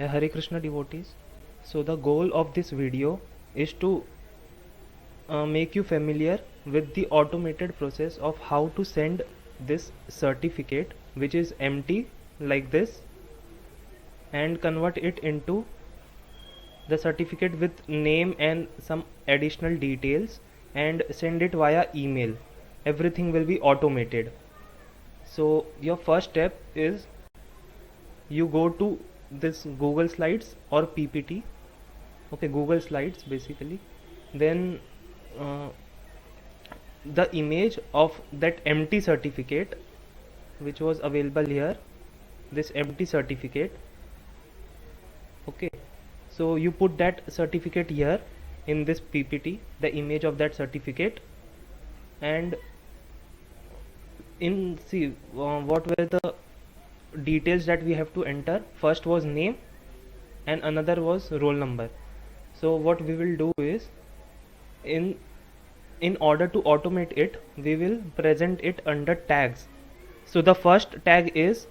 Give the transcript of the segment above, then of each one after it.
Hare Krishna devotees. So the goal of this video is to make you familiar with the automated process of how to send this certificate, which is empty like this, and convert it into the certificate with name and some additional details, and send it via email. Everything will be automated. So your first step is you go to this Google Slides or PPT. Okay, Google Slides basically. Then the image of that empty certificate which was available here, this empty certificate. Okay, so you put that certificate here in this PPT, the image of that certificate, and in see what were the details that we have to enter. First was name and another was roll number. So what we will do is, in order to automate it, we will present it under tags. So the first tag is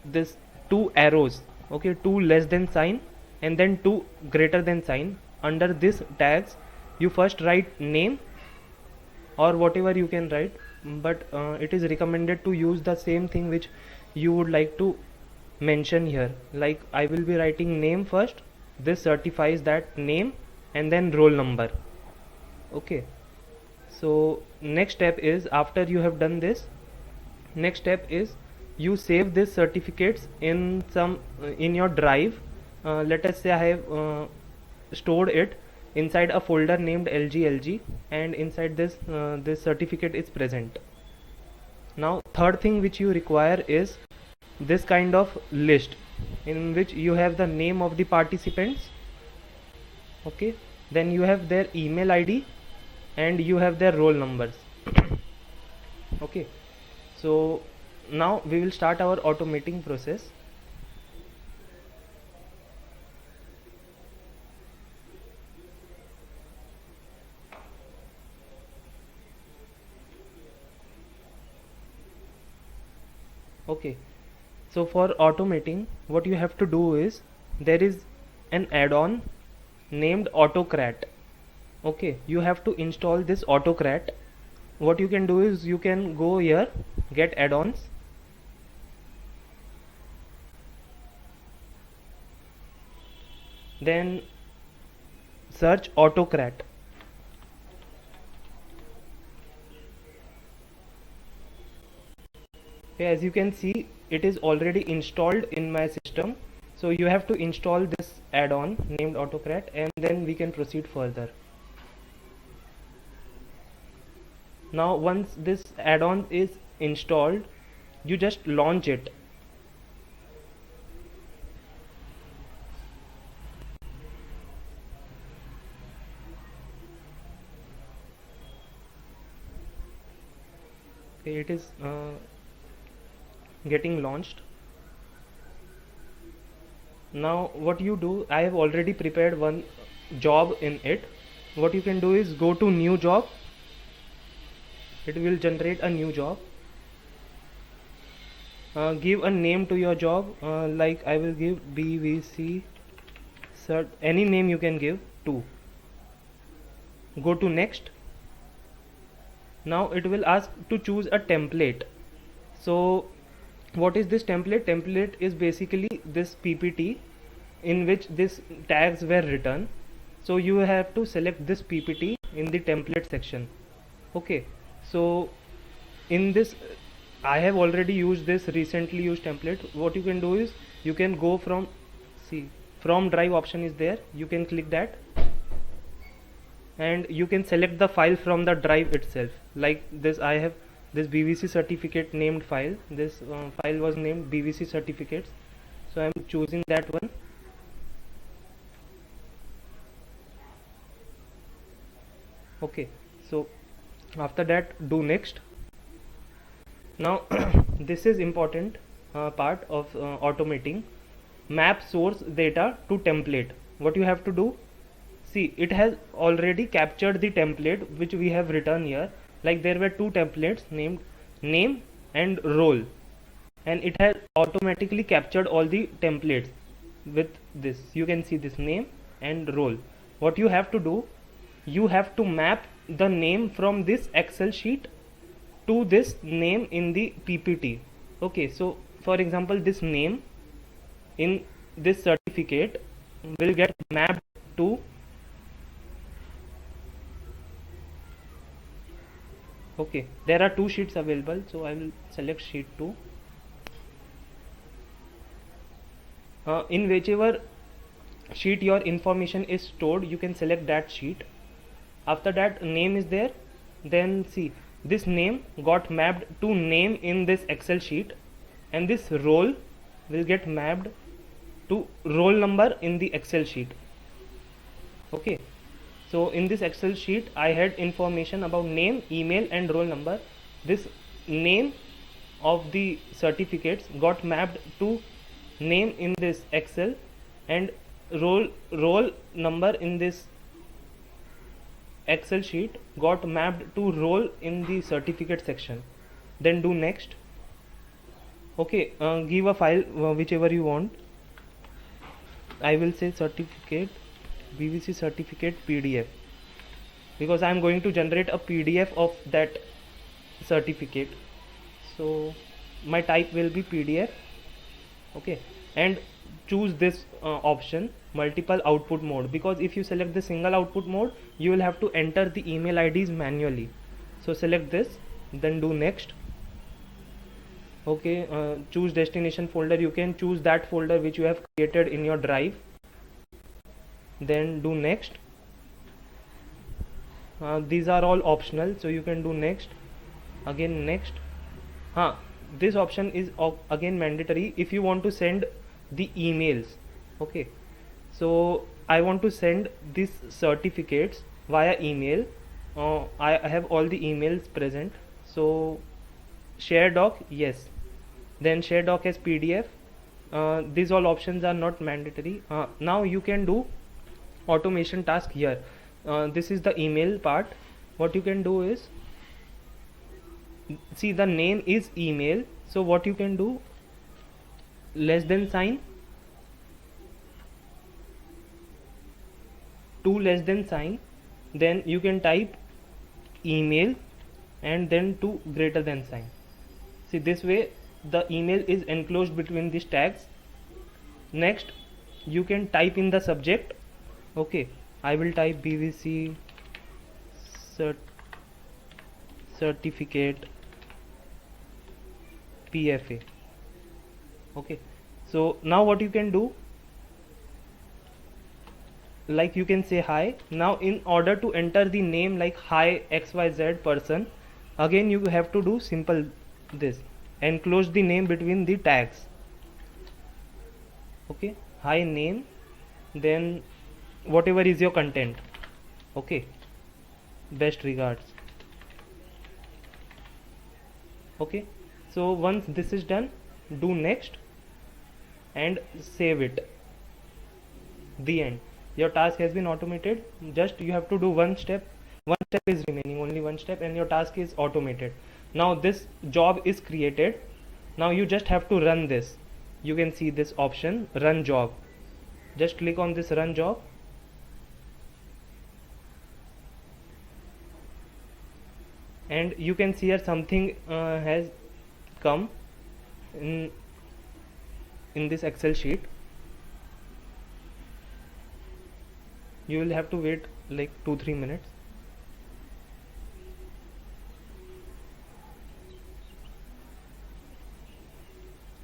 this two arrows, okay, two less than sign and then two greater than sign. Under this tags you first write name or whatever you can write, but it is recommended to use the same thing which you would like to mention here. Like I will be writing name first, this certifies that name, and then roll number. Okay, so next step is, after you have done this, next step is you save this certificates in some in your drive. Let us say I have stored it inside a folder named LG, and inside this this certificate is present. Now third thing which you require is this kind of list in which you have the name of the participants, okay, then you have their email ID and you have their roll numbers. Okay, so now we will start our automating process. Okay, so for automating, what you have to do is, there is an add-on named Autocrat. Okay, you have to install this Autocrat. What you can do is, you can go here, get add-ons, then search Autocrat. Okay, as you can see, it is already installed in my system. So you have to install this add-on named Autocrat, and then we can proceed further. Now once this add-on is installed, you just launch it. Okay, it is getting launched. Now what you do, I have already prepared one job in it. What you can do is go to new job. It will generate a new job. Give a name to your job, like I will give BVC cert, any name you can give to. Go to next. Now it will ask to choose a template. So what is this template? Template is basically this PPT in which these tags were written. So you have to select this PPT in the template section. Okay, so in this, I have already used this recently used template. What you can do is, you can go from, see, from drive option is there, you can click that, and you can select the file from the drive itself. Like this, I have this BVC certificate named file. This file was named BVC certificates, so I am choosing that one. Okay, so after that, do next. Now this is important part of automating. Map source data to template. What you have to do, see, it has already captured the template which we have written here. Like there were two templates named name and role, and it has automatically captured all the templates. with this. You can see this name and role. What you have to do, you have to map the name from this Excel sheet to this name in the PPT. Okay, so for example, this name in this certificate will get mapped to, okay, there are two sheets available, so I will select sheet 2. In whichever sheet your information is stored, you can select that sheet. After that, name is there, then see, this name got mapped to name in this Excel sheet, and this role will get mapped to roll number in the Excel sheet. Okay, so in this Excel sheet I had information about name, email and roll number. This name of the certificates got mapped to name in this Excel, and roll number in this Excel sheet got mapped to roll in the certificate section. Then do next. Okay, give a file whichever you want. I will say certificate, BVC certificate PDF, because I am going to generate a PDF of that certificate. So my type will be PDF. Okay, and choose this option, multiple output mode, because if you select the single output mode, you will have to enter the email IDs manually. So select this, then do next. Okay, choose destination folder. You can choose that folder which you have created in your drive. Then do next. These are all optional, so you can do next, again next. This option is again mandatory if you want to send the emails. Okay, so I want to send these certificates via email. I have all the emails present, so share doc, yes, then share doc as PDF. These all options are not mandatory. Now you can do automation task here. This is the email part. What you can do is, see, the name is email, so what you can do, less than sign, two less than sign, then you can type email and then two greater than sign. See, this way the email is enclosed between these tags. Next, you can type in the subject. Okay, I will type BVC certificate PFA. Okay, so now what you can do, like you can say hi. Now in order to enter the name like hi XYZ person, again you have to do simple this, enclose the name between the tags. Okay, hi name, then whatever is your content. Okay, best regards. Okay, so once this is done, do next and save it. The end. Your task has been automated. Just you have to do one step is remaining, only one step, and your task is automated. Now this job is created. Now you just have to run this. You can see this option, run job. Just click on this run job. And you can see here something has come in this Excel sheet. You will have to wait like 2-3 minutes.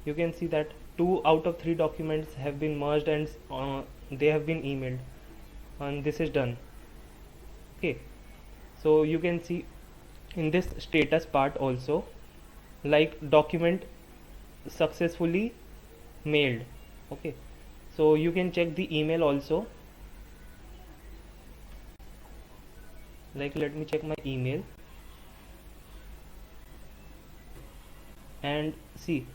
You can see that 2 out of 3 documents have been merged and they have been emailed, and this is done. Okay, so you can see in this status part also, like document successfully mailed. Okay, so you can check the email also. Like, let me check my email and see,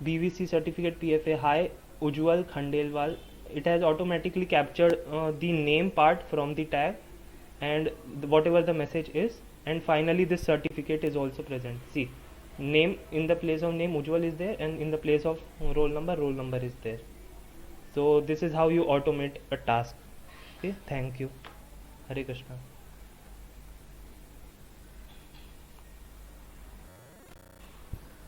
BVC certificate PFA, hi Ujwal Khandelwal. It has automatically captured the name part from the tag and whatever the message is, and finally this certificate is also present. See, name in the place of name Ujwal is there, and in the place of roll number is there. So this is how you automate a task. Okay, thank you. Hare Krishna.